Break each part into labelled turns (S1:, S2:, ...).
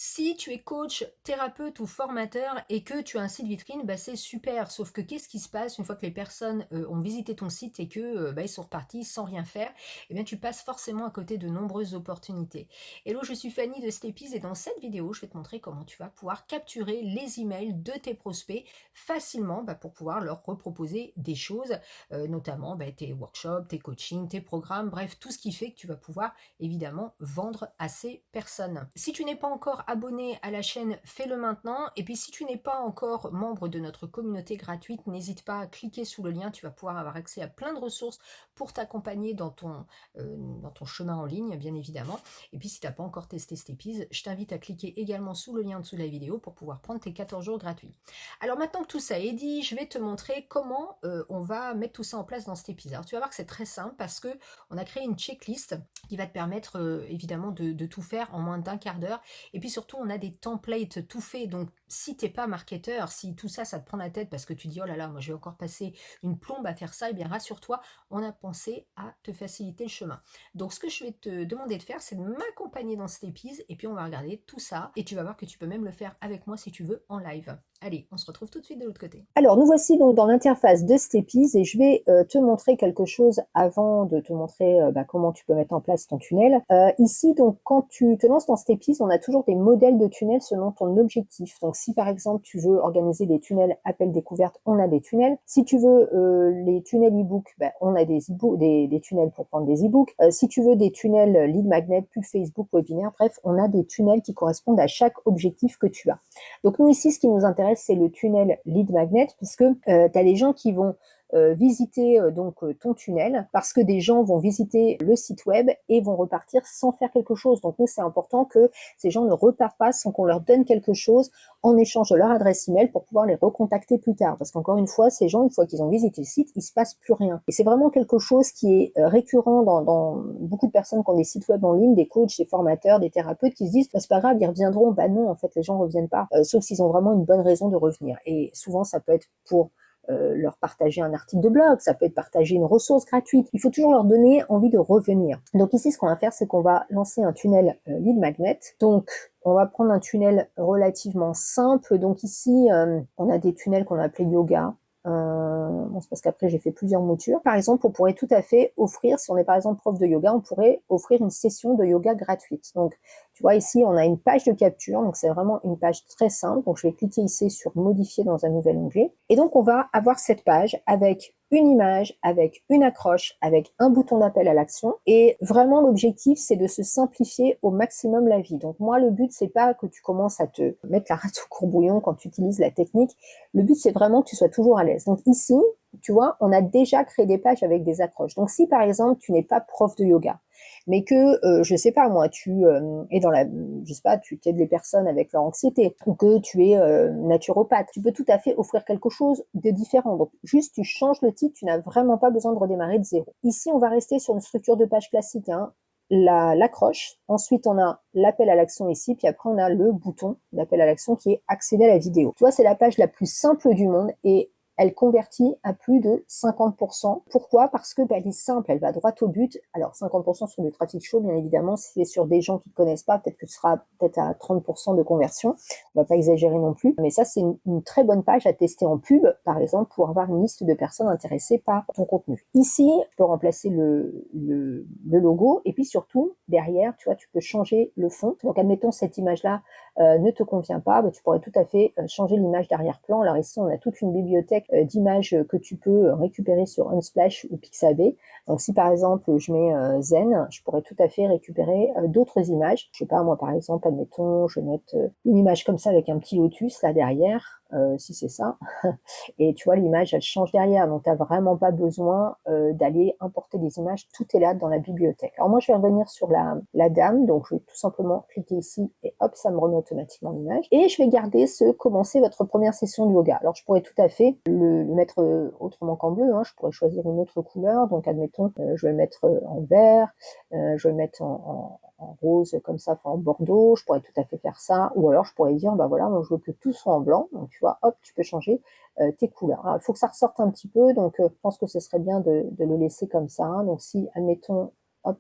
S1: Si tu es coach, thérapeute ou formateur et que tu as un site vitrine, bah, c'est super. Sauf que qu'est-ce qui se passe une fois que les personnes ont visité ton site et que bah, ils sont repartis sans rien faire? Eh bien, tu passes forcément à côté de nombreuses opportunités. Hello, je suis Fanny de Steppies et dans cette vidéo, je vais te montrer comment tu vas pouvoir capturer les emails de tes prospects facilement bah, pour pouvoir leur reproposer des choses, notamment bah, tes workshops, tes coachings, tes programmes, bref, tout ce qui fait que tu vas pouvoir évidemment vendre à ces personnes. Si tu n'es pas encore abonné à la chaîne, fais-le maintenant. Et puis si tu n'es pas encore membre de notre communauté gratuite, n'hésite pas à cliquer sous le lien, tu vas pouvoir avoir accès à plein de ressources pour t'accompagner dans ton chemin en ligne, bien évidemment. Et puis si tu n'as pas encore testé Steppies, je t'invite à cliquer également sous le lien dessous de la vidéo pour pouvoir prendre tes 14 jours gratuits. Alors maintenant que tout ça est dit, je vais te montrer comment on va mettre tout ça en place dans Steppies. Alors tu vas voir que c'est très simple parce que on a créé une checklist qui va te permettre évidemment de tout faire en moins d'un quart d'heure. Et puis surtout, on a des templates tout faits. Donc si tu n'es pas marketeur, si tout ça, ça te prend la tête parce que tu dis oh là là, moi je vais encore passer une plombe à faire ça, eh bien rassure-toi, on a pensé à te faciliter le chemin. Donc ce que je vais te demander de faire, c'est de m'accompagner dans Steppies et puis on va regarder tout ça. Et tu vas voir que tu peux même le faire avec moi si tu veux en live. Allez, on se retrouve tout de suite de l'autre côté.
S2: Alors, nous voici donc dans l'interface de Steppies et je vais te montrer quelque chose avant de te montrer comment tu peux mettre en place ton tunnel. Ici, donc, quand tu te lances dans Steppies, on a toujours des modèles de tunnels selon ton objectif. Donc, si par exemple, tu veux organiser des tunnels appel découverte, on a des tunnels. Si tu veux les tunnels e-book, on a des tunnels pour prendre des e-books. Si tu veux des tunnels lead magnet, pub Facebook, webinaire, bref, on a des tunnels qui correspondent à chaque objectif que tu as. Donc, nous ici, ce qui nous intéresse, c'est le tunnel lead magnet puisque tu as des gens qui vont visiter ton tunnel parce que des gens vont visiter le site web et vont repartir sans faire quelque chose. Donc nous, c'est important que ces gens ne repartent pas sans qu'on leur donne quelque chose en échange de leur adresse email pour pouvoir les recontacter plus tard. Parce qu'encore une fois, ces gens, une fois qu'ils ont visité le site, il se passe plus rien. Et c'est vraiment quelque chose qui est récurrent dans beaucoup de personnes qui ont des sites web en ligne, des coachs, des formateurs, des thérapeutes qui se disent c'est pas grave, ils reviendront. Bah non, en fait, les gens reviennent pas, sauf s'ils ont vraiment une bonne raison de revenir. Et souvent, ça peut être pour leur partager un article de blog, ça peut être partager une ressource gratuite. Il faut toujours leur donner envie de revenir. Donc ici, ce qu'on va faire, c'est qu'on va lancer un tunnel lead magnet. Donc, on va prendre un tunnel relativement simple. Donc ici, on a des tunnels qu'on a appelés yoga. C'est parce qu'après j'ai fait plusieurs moutures. Par exemple, on pourrait tout à fait offrir, si on est par exemple prof de yoga, on pourrait offrir une session de yoga gratuite. Donc, tu vois ici, on a une page de capture, donc c'est vraiment une page très simple. Donc, je vais cliquer ici sur modifier dans un nouvel onglet. Et donc, on va avoir cette page avec une image, avec une accroche, avec un bouton d'appel à l'action. Et vraiment, l'objectif, c'est de se simplifier au maximum la vie. Donc moi, le but, c'est pas que tu commences à te mettre la rate au courbouillon quand tu utilises la technique. Le but, c'est vraiment que tu sois toujours à l'aise. Donc ici, tu vois, on a déjà créé des pages avec des accroches. Donc si, par exemple, tu n'es pas prof de yoga, mais que, je sais pas moi, tu es dans la, je sais pas, tu aides les personnes avec leur anxiété, ou que tu es naturopathe, tu peux tout à fait offrir quelque chose de différent. Donc, juste, tu changes le titre, tu n'as vraiment pas besoin de redémarrer de zéro. Ici, on va rester sur une structure de page classique, hein. L'accroche, ensuite on a l'appel à l'action ici, puis après on a le bouton d'appel à l'action qui est accéder à la vidéo. Tu vois, c'est la page la plus simple du monde et elle convertit à plus de 50%. Pourquoi? Parce que elle est simple, elle va droit au but. Alors 50% sur du trafic chaud, bien évidemment, si c'est sur des gens qui ne connaissent pas, peut-être que tu seras peut-être à 30% de conversion. On va pas exagérer non plus. Mais ça, c'est une très bonne page à tester en pub, par exemple, pour avoir une liste de personnes intéressées par ton contenu. Ici, tu peux remplacer le logo et puis surtout, derrière, tu vois, tu peux changer le fond. Donc, admettons, cette image-là ne te convient pas, tu pourrais tout à fait changer l'image d'arrière-plan. Alors ici, on a toute une bibliothèque d'images que tu peux récupérer sur Unsplash ou Pixabay. Donc si par exemple je mets Zen, je pourrais tout à fait récupérer d'autres images. Je sais pas, moi par exemple, admettons, je vais mettre une image comme ça avec un petit lotus là derrière, si c'est ça. Et tu vois, l'image, elle change derrière. Donc, tu n'as vraiment pas besoin d'aller importer des images. Tout est là dans la bibliothèque. Alors, moi, je vais revenir sur la dame. Donc, je vais tout simplement cliquer ici et hop, ça me remet automatiquement l'image. Et je vais garder ce commencer votre première session de yoga. Alors, je pourrais tout à fait le mettre autrement qu'en bleu, hein. Je pourrais choisir une autre couleur. Donc, admettons, je vais le mettre en vert. Je vais le mettre en rose comme ça, enfin en bordeaux. Je pourrais tout à fait faire ça. Ou alors, je pourrais dire, bah voilà, moi, je veux que tout soit en blanc. Donc, tu vois, hop, tu peux changer tes couleurs. Il faut que ça ressorte un petit peu, donc je pense que ce serait bien de le laisser comme ça, hein. Donc si, admettons, hop,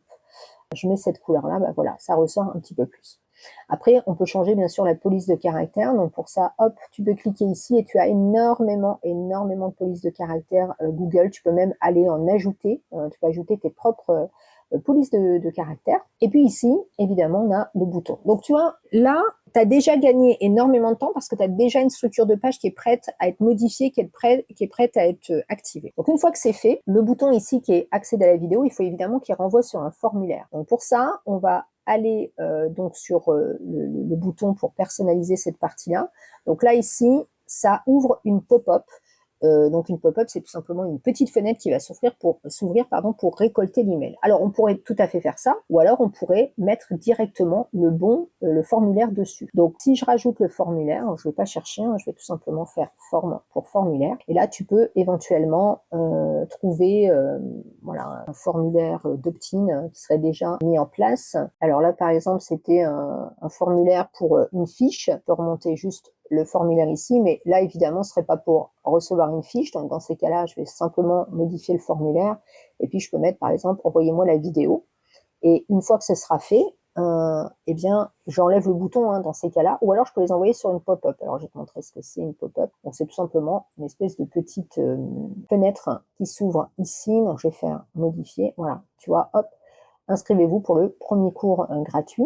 S2: je mets cette couleur-là, bah voilà, ça ressort un petit peu plus. Après, on peut changer bien sûr la police de caractère. Donc pour ça, hop, tu peux cliquer ici et tu as énormément de polices de caractère Google. Tu peux même aller en ajouter. Tu peux ajouter tes propres police de caractère. Et puis ici, évidemment, on a le bouton. Donc tu vois, là, tu as déjà gagné énormément de temps parce que tu as déjà une structure de page qui est prête à être modifiée, qui est prête à être activée. Donc une fois que c'est fait, le bouton ici qui est accéder à la vidéo, il faut évidemment qu'il renvoie sur un formulaire. Donc pour ça, on va aller donc sur le bouton pour personnaliser cette partie-là. Donc là, ici, ça ouvre une pop-up. Donc une pop-up, c'est tout simplement une petite fenêtre qui va s'ouvrir pour récolter l'email. Alors on pourrait tout à fait faire ça, ou alors on pourrait mettre directement le formulaire dessus. Donc si je rajoute le formulaire, je ne vais pas chercher, je vais tout simplement faire forme pour formulaire. Et là tu peux éventuellement trouver voilà, un formulaire d'opt-in qui serait déjà mis en place. Alors là par exemple c'était un formulaire pour une fiche. Je peux remonter juste le formulaire ici, mais là évidemment ce serait pas pour recevoir une fiche, donc dans ces cas-là je vais simplement modifier le formulaire et puis je peux mettre par exemple envoyez-moi la vidéo, et une fois que ce sera fait, eh bien j'enlève le bouton dans ces cas-là, ou alors je peux les envoyer sur une pop-up. Alors je vais te montrer ce que c'est une pop-up. Donc c'est tout simplement une espèce de petite fenêtre qui s'ouvre ici, donc je vais faire modifier, voilà, tu vois, hop, inscrivez-vous pour le premier cours gratuit.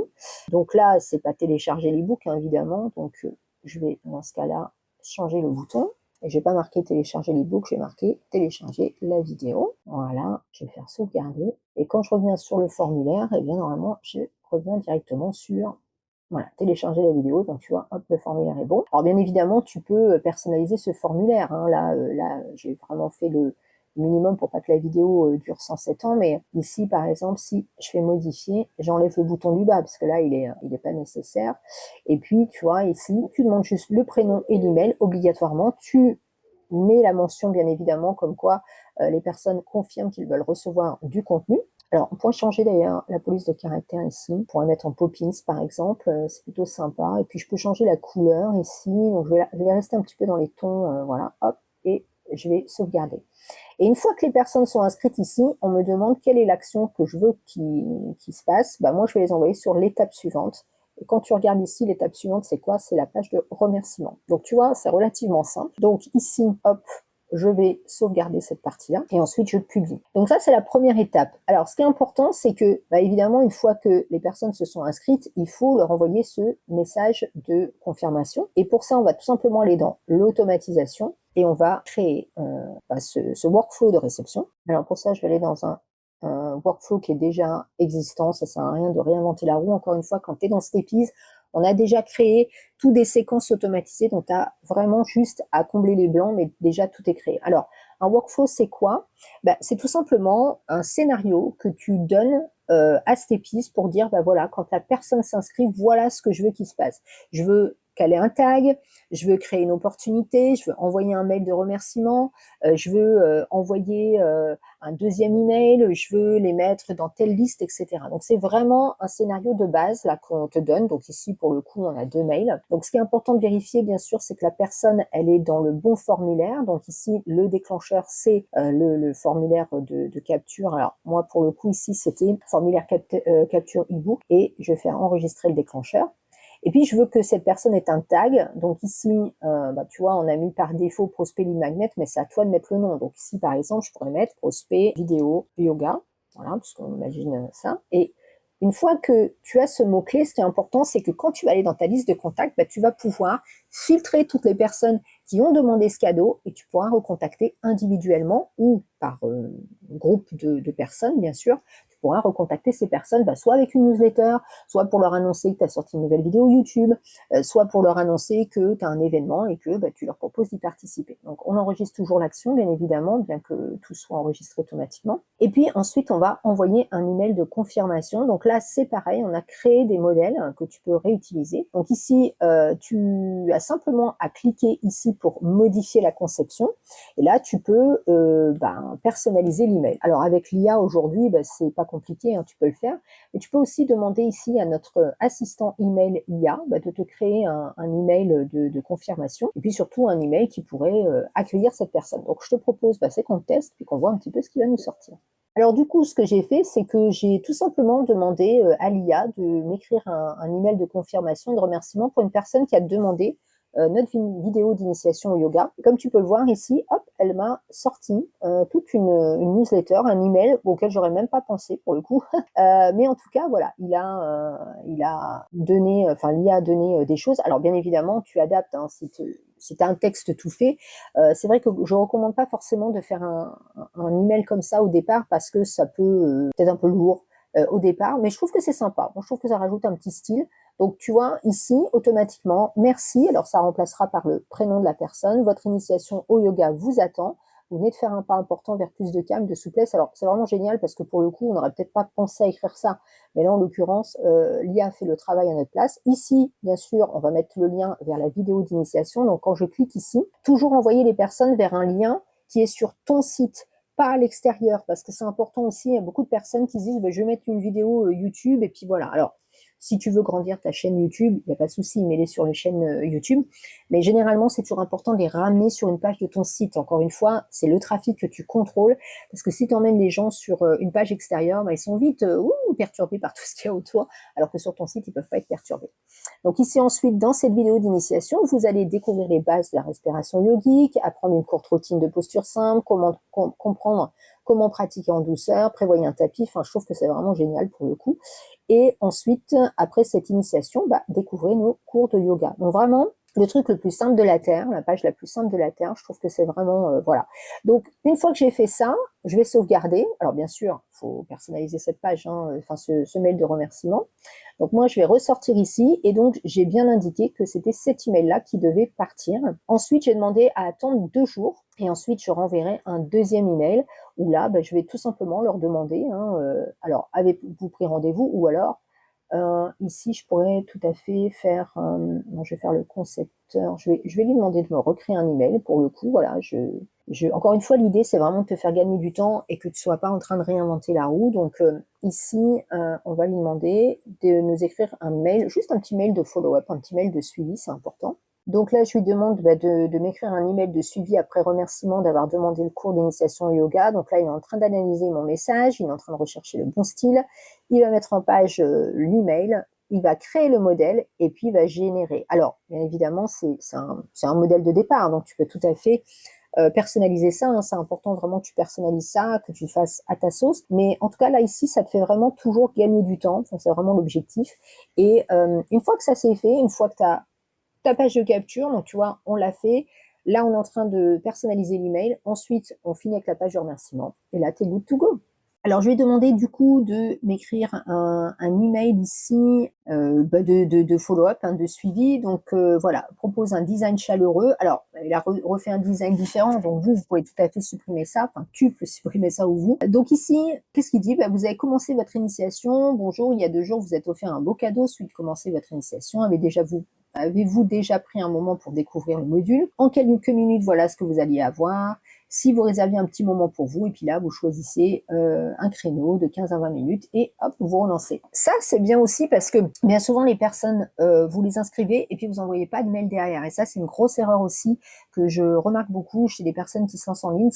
S2: Donc là c'est pas télécharger l'ebook évidemment, donc je vais dans ce cas-là changer le bouton, et je vais pas marquer télécharger l'ebook, je vais marquer télécharger la vidéo. Voilà, je vais faire sauvegarder, et quand je reviens sur le formulaire, et bien normalement je reviens directement sur voilà, télécharger la vidéo. Donc tu vois, hop, le formulaire est bon. Alors bien évidemment tu peux personnaliser ce formulaire, là j'ai vraiment fait le minimum pour pas que la vidéo dure 107 ans, mais ici par exemple si je fais modifier, j'enlève le bouton du bas parce que là il est pas nécessaire, et puis tu vois ici tu demandes juste le prénom et l'email obligatoirement, tu mets la mention bien évidemment comme quoi les personnes confirment qu'ils veulent recevoir du contenu. Alors, on pourrait changer d'ailleurs la police de caractère ici. On pourrait mettre en Poppins par exemple, c'est plutôt sympa. Et puis je peux changer la couleur ici. Donc je vais rester un petit peu dans les tons, voilà, hop, et je vais sauvegarder. Et une fois que les personnes sont inscrites ici, on me demande quelle est l'action que je veux qui se passe. Bah, moi, je vais les envoyer sur l'étape suivante. Et quand tu regardes ici, l'étape suivante, c'est quoi? C'est la page de remerciement. Donc, tu vois, c'est relativement simple. Donc, ici, hop, je vais sauvegarder cette partie-là et ensuite je publie. Donc ça, c'est la première étape. Alors, ce qui est important, c'est que, bah, évidemment, une fois que les personnes se sont inscrites, il faut leur envoyer ce message de confirmation. Et pour ça, on va tout simplement aller dans l'automatisation et on va créer ce workflow de réception. Alors pour ça, je vais aller dans un workflow qui est déjà existant. Ça sert à rien de réinventer la roue. Encore une fois, quand tu es dans Steppies, on a déjà créé toutes des séquences automatisées, donc tu as vraiment juste à combler les blancs, mais déjà tout est créé. Alors, un workflow, c'est quoi? C'est tout simplement un scénario que tu donnes à Steppies pour dire, voilà, quand la personne s'inscrit, voilà ce que je veux qu'il se passe. Je veux qu'elle ait un tag, je veux créer une opportunité, je veux envoyer un mail de remerciement, je veux envoyer un deuxième email, je veux les mettre dans telle liste, etc. Donc c'est vraiment un scénario de base là qu'on te donne. Donc ici pour le coup on a 2 mails. Donc ce qui est important de vérifier bien sûr, c'est que la personne elle est dans le bon formulaire. Donc ici le déclencheur c'est le formulaire de capture. Alors moi pour le coup ici c'était formulaire capture ebook, et je vais faire enregistrer le déclencheur. Et puis, je veux que cette personne ait un tag. Donc ici, tu vois, on a mis par défaut prospect lead magnet, mais c'est à toi de mettre le nom. Donc ici, par exemple, je pourrais mettre prospect vidéo yoga. Voilà, parce qu'on imagine ça. Et une fois que tu as ce mot-clé, ce qui est important, c'est que quand tu vas aller dans ta liste de contacts, tu vas pouvoir filtrer toutes les personnes qui ont demandé ce cadeau, et tu pourras recontacter individuellement ou par groupe de personnes, bien sûr. Tu pourras recontacter ces personnes, soit avec une newsletter, soit pour leur annoncer que tu as sorti une nouvelle vidéo YouTube, soit pour leur annoncer que tu as un événement et que tu leur proposes d'y participer. Donc on enregistre toujours l'action, bien évidemment, bien que tout soit enregistré automatiquement. Et puis ensuite, on va envoyer un email de confirmation. Donc là, c'est pareil, on a créé des modèles que tu peux réutiliser. Donc ici, tu as simplement à cliquer ici pour modifier la conception. Et là, tu peux personnaliser l'email. Alors avec l'IA aujourd'hui, c'est pas compliqué, tu peux le faire. Mais tu peux aussi demander ici à notre assistant email IA de te créer un email de confirmation, et puis surtout un email qui pourrait accueillir cette personne. Donc je te propose c'est qu'on teste puis qu'on voit un petit peu ce qui va nous sortir. Alors du coup, ce que j'ai fait, c'est que j'ai tout simplement demandé à l'IA de m'écrire un email de confirmation, de remerciement pour une personne qui a demandé notre vidéo d'initiation au yoga. Comme tu peux le voir ici, hop, elle m'a sorti toute une newsletter, un email auquel j'aurais même pas pensé pour le coup. Mais en tout cas, voilà, il a donné, enfin l'IA a donné des choses. Alors bien évidemment, tu adaptes hein, si tu as un texte tout fait. C'est vrai que je recommande pas forcément de faire un email comme ça au départ parce que ça peut peut-être un peu lourd au départ, mais je trouve que c'est sympa. Bon, je trouve que ça rajoute un petit style. Donc, tu vois, ici, automatiquement, merci. Alors, ça remplacera par le prénom de la personne. Votre initiation au yoga vous attend. Vous venez de faire un pas important vers plus de calme, de souplesse. Alors, c'est vraiment génial parce que pour le coup, on n'aurait peut-être pas pensé à écrire ça. Mais là, en l'occurrence, l'IA fait le travail à notre place. Ici, bien sûr, on va mettre le lien vers la vidéo d'initiation. Donc, quand je clique ici, toujours envoyer les personnes vers un lien qui est sur ton site, pas à l'extérieur, parce que c'est important aussi. Il y a beaucoup de personnes qui se disent, je vais mettre une vidéo YouTube et puis voilà. Alors, si tu veux grandir ta chaîne YouTube, il n'y a pas de souci, mets-les sur les chaînes YouTube. Mais généralement, c'est toujours important de les ramener sur une page de ton site. Encore une fois, c'est le trafic que tu contrôles. Parce que si tu emmènes les gens sur une page extérieure, ils sont vite perturbés par tout ce qu'il y a autour. Alors que sur ton site, ils ne peuvent pas être perturbés. Donc ici, ensuite, dans cette vidéo d'initiation, vous allez découvrir les bases de la respiration yogique, apprendre une courte routine de posture simple, comprendre comment pratiquer en douceur, prévoyez un tapis. Enfin, je trouve que c'est vraiment génial pour le coup. Et ensuite, après cette initiation, découvrez nos cours de yoga. Donc vraiment, le truc le plus simple de la Terre, la page la plus simple de la Terre, je trouve que c'est vraiment, voilà. Donc, une fois que j'ai fait ça, je vais sauvegarder. Alors, bien sûr, il faut personnaliser cette page, hein, enfin, ce mail de remerciement. Donc, moi, je vais ressortir ici et donc, j'ai bien indiqué que c'était cet email-là qui devait partir. Ensuite, j'ai demandé à attendre 2 jours et ensuite, je renverrai un deuxième email où là, je vais tout simplement leur demander, hein, alors, avez-vous pris rendez-vous ou alors, ici, je pourrais tout à fait faire, bon, je vais faire le concepteur, je vais lui demander de me recréer un email pour le coup, voilà, encore une fois, l'idée, c'est vraiment de te faire gagner du temps et que tu ne sois pas en train de réinventer la roue. Donc ici, on va lui demander de nous écrire un mail, juste un petit mail de follow-up, un petit mail de suivi, c'est important. Donc là, je lui demande de m'écrire un email de suivi après remerciement d'avoir demandé le cours d'initiation au yoga. Donc là, il est en train d'analyser mon message, il est en train de rechercher le bon style. Il va mettre en page l'email, il va créer le modèle et puis il va générer. Alors, bien évidemment, c'est un modèle de départ, donc tu peux tout à fait personnaliser ça, hein, c'est important vraiment que tu personnalises ça, que tu le fasses à ta sauce. Mais en tout cas, là, ici, ça te fait vraiment toujours gagner du temps. Enfin, c'est vraiment l'objectif. Et une fois que ça s'est fait, une fois que tu as ta page de capture, donc tu vois, on l'a fait. Là, on est en train de personnaliser l'email. Ensuite, on finit avec la page de remerciement. Et là, tu es good to go. Alors, je vais demander du coup de m'écrire un email ici de follow-up, hein, de suivi. Donc voilà, propose un design chaleureux. Alors, il a refait un design différent, donc vous pouvez tout à fait supprimer ça. Enfin, tu peux supprimer ça ou vous. Donc ici, qu'est-ce qu'il dit? Vous avez commencé votre initiation. Bonjour, il y a 2 jours, vous êtes offert un beau cadeau, celui de commencer votre initiation. Avez-vous déjà pris un moment pour découvrir le module? En quelques minutes, voilà ce que vous alliez avoir. Si vous réserviez un petit moment pour vous, et puis là, vous choisissez un créneau de 15 à 20 minutes et hop, vous relancez. Ça, c'est bien aussi parce que bien souvent, les personnes, vous les inscrivez et puis vous n'envoyez pas de mail derrière. Et ça, c'est une grosse erreur aussi que je remarque beaucoup chez des personnes qui se lancent en ligne,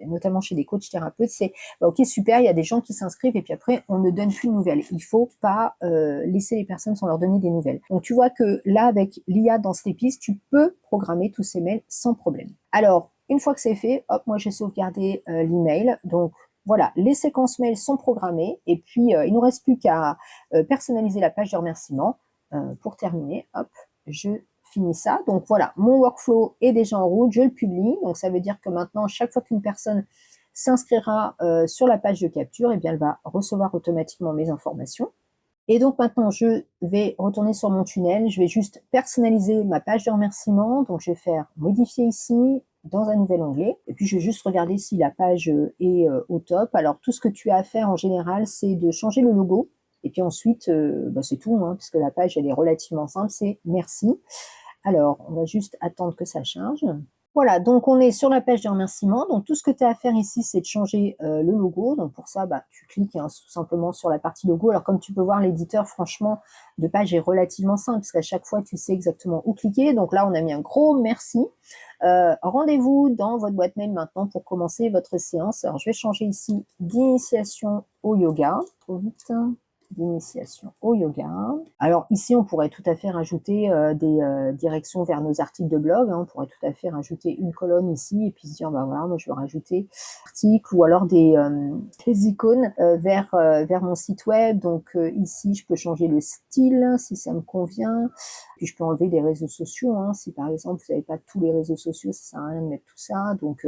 S2: notamment chez des coachs thérapeutes, c'est ok, super, il y a des gens qui s'inscrivent et puis après, on ne donne plus de nouvelles. Il faut pas laisser les personnes sans leur donner des nouvelles. Donc, tu vois que là, avec l'IA dans Stepis, tu peux programmer tous ces mails sans problème. Alors, une fois que c'est fait, hop, moi j'ai sauvegardé l'email. Donc voilà, les séquences mails sont programmées et puis il ne nous reste plus qu'à personnaliser la page de remerciement. Pour terminer, hop, je finis ça. Donc voilà, mon workflow est déjà en route, je le publie. Donc ça veut dire que maintenant, chaque fois qu'une personne s'inscrira sur la page de capture, eh bien, elle va recevoir automatiquement mes informations. Et donc maintenant, je vais retourner sur mon tunnel, je vais juste personnaliser ma page de remerciement. Donc je vais faire modifier ici dans un nouvel onglet. Et puis je vais juste regarder si la page est au top. Alors tout ce que tu as à faire en général, c'est de changer le logo. Et puis ensuite, c'est tout, hein, puisque la page elle est relativement simple, c'est merci. Alors on va juste attendre que ça charge. Voilà, donc on est sur la page de remerciement. Donc tout ce que tu as à faire ici, c'est de changer le logo. Donc pour ça, tu cliques hein, tout simplement sur la partie logo. Alors comme tu peux voir, l'éditeur, franchement, de page est relativement simple, parce qu'à chaque fois, tu sais exactement où cliquer. Donc là, on a mis un gros merci. Rendez-vous dans votre boîte mail maintenant pour commencer votre séance. Alors, je vais changer ici d'initiation au yoga. Trop vite. D'initiation au yoga. Alors ici, on pourrait tout à fait rajouter des directions vers nos articles de blog. Hein. On pourrait tout à fait rajouter une colonne ici et puis se dire, bah voilà, moi je vais rajouter articles ou alors des icônes vers mon site web. Donc ici, je peux changer le style si ça me convient. Puis je peux enlever des réseaux sociaux. Hein. Si par exemple, vous n'avez pas tous les réseaux sociaux, ça sert à rien de mettre tout ça. Donc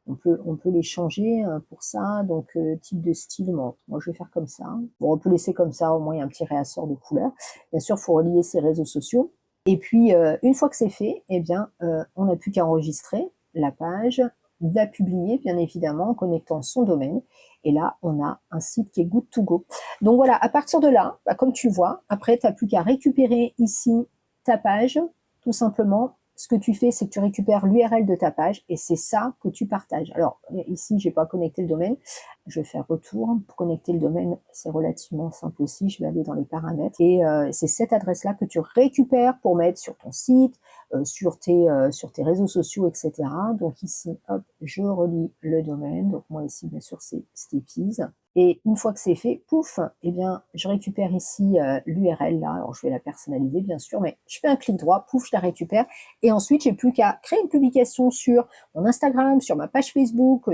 S2: on peut les changer pour ça. Donc, type de style, moi je vais faire comme ça. Bon, on peut laisser comme ça, au moins il y a un petit réassort de couleur. Bien sûr, il faut relier ses réseaux sociaux. Et puis, une fois que c'est fait, eh bien, on n'a plus qu'à enregistrer la page, la publier, bien évidemment, en connectant son domaine. Et là, on a un site qui est good to go. Donc voilà, à partir de là, bah, comme tu vois, après, tu n'as plus qu'à récupérer ici ta page, tout simplement. Ce que tu fais, c'est que tu récupères l'URL de ta page et c'est ça que tu partages. Alors ici, j'ai pas connecté le domaine. Je vais faire retour. Pour connecter le domaine, c'est relativement simple aussi. Je vais aller dans les paramètres et c'est cette adresse-là que tu récupères pour mettre sur ton site, sur tes réseaux sociaux, etc. Donc ici, hop, je relie le domaine. Donc moi ici, bien sûr, c'est Steepies. Et une fois que c'est fait, pouf, eh bien, je récupère ici l'URL là. Alors, je vais la personnaliser, bien sûr, mais je fais un clic droit, pouf, je la récupère. Et ensuite, j'ai plus qu'à créer une publication sur mon Instagram, sur ma page Facebook,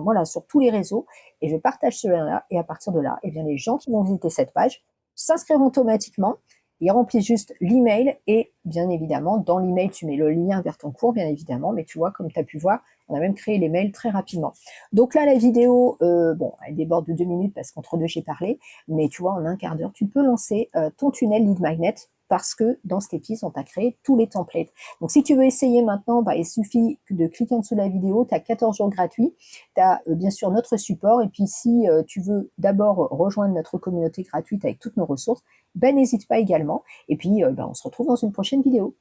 S2: voilà, sur tous les réseaux. Et je partage ce lien-là. Et à partir de là, eh bien, les gens qui vont visiter cette page s'inscrivent automatiquement. Ils remplissent juste l'email et bien évidemment, dans l'email, tu mets le lien vers ton cours, bien évidemment. Mais tu vois, comme tu as pu voir, on a même créé les mails très rapidement. Donc là, la vidéo, bon, elle déborde de 2 minutes parce qu'entre deux, j'ai parlé. Mais tu vois, en un quart d'heure, tu peux lancer ton tunnel lead magnet parce que dans cet épisode, on t'a créé tous les templates. Donc, si tu veux essayer maintenant, bah, il suffit de cliquer en dessous de la vidéo. Tu as 14 jours gratuits. Tu as bien sûr notre support. Et puis, si tu veux d'abord rejoindre notre communauté gratuite avec toutes nos ressources, ben, n'hésite pas également. Et puis, ben, on se retrouve dans une prochaine vidéo.